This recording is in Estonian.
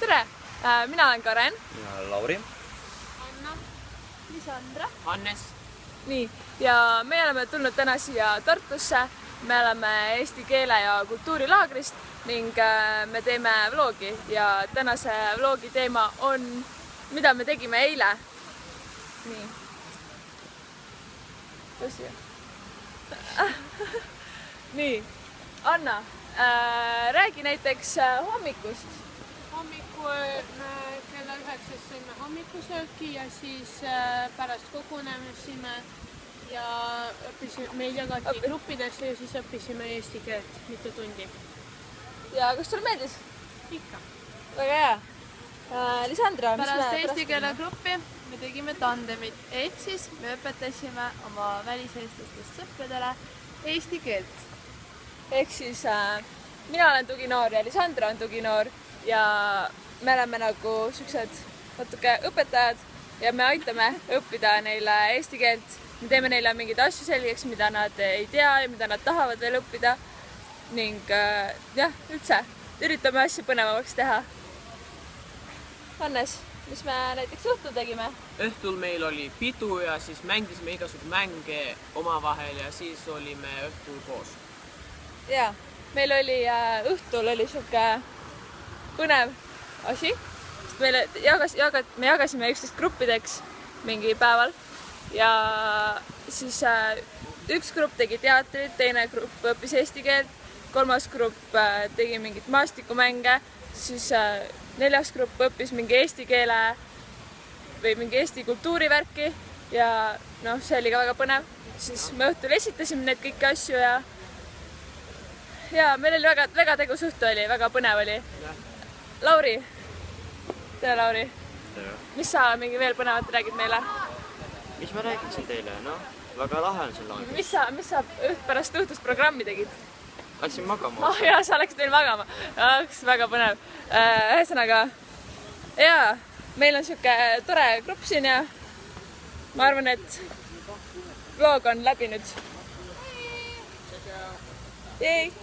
tere! Mina olen Karen. Mina olen Lauri. Anna. Lisandra. Hannes. Nii, ja me oleme tulnud täna siia Tartusse. Me oleme eesti keele ja kultuurilaagrist ning me teeme vlogi ja tänase vlogi teema on, mida me tegime eile. Nii. Tõsi. Nii, Anna, räägi näiteks hommikust. Hommikul kella 9 sõime hommikusööki ja siis pärast kogunemisime ja meil jagati gruppidesse ja siis õppisime eesti keelt mitu tundi. Ja kas sulle meeldis? Ikka. Väga hea. Lisandra, mis pärast me eesti keele gruppi me tegime tandemit ehk siis me õpetasime oma väliseestlastest sõpradele eesti keelt. Ehk siis mina olen tuginoor ja Lisandra on tuginoor ja me oleme nagu siuksed natuke õpetajad ja me aitame õppida neile eesti keelt. Me teeme neile mingeid asju selgeks, mida nad ei tea ja mida nad tahavad veel õppida. Ning jah, üldse üritame asju põnevamaks teha. Hannes, mis me näiteks õhtul tegime? Õhtul meil oli pidu ja siis mängisime igasugused mänge omavahel ja siis olime õhtul koos. Jaa, meil oli õhtul oli siuke põnev asi. Me jagasime üksteist gruppideks mingi päeval ja siis üks grupp tegi teatrit, teine grupp õppis eesti keelt, kolmas grupp tegi mingit maastikumänge, siis neljas grupp õppis mingi eesti keele või mingi eesti kultuurivärki ja noh, see oli ka väga põnev. Siis me õhtul esitasime neid kõiki asju ja meil oli väga tegus õhtu oli, väga põnev oli. Lauri, tere Lauri. Tere. Mis sa mingi veel põnevat räägid meile? Mis ma räägiksin teile? Noh, väga lahe on see laagris. Mis sa pärast õhtust programmi tegid? Läksin magama. Oh jaa, sa läksid veel magama. Väga põnev. Ühesõnaga, jaa, meil on siuke tore grupp siin ja ma arvan, et vlog on läbi nüüd. Jej!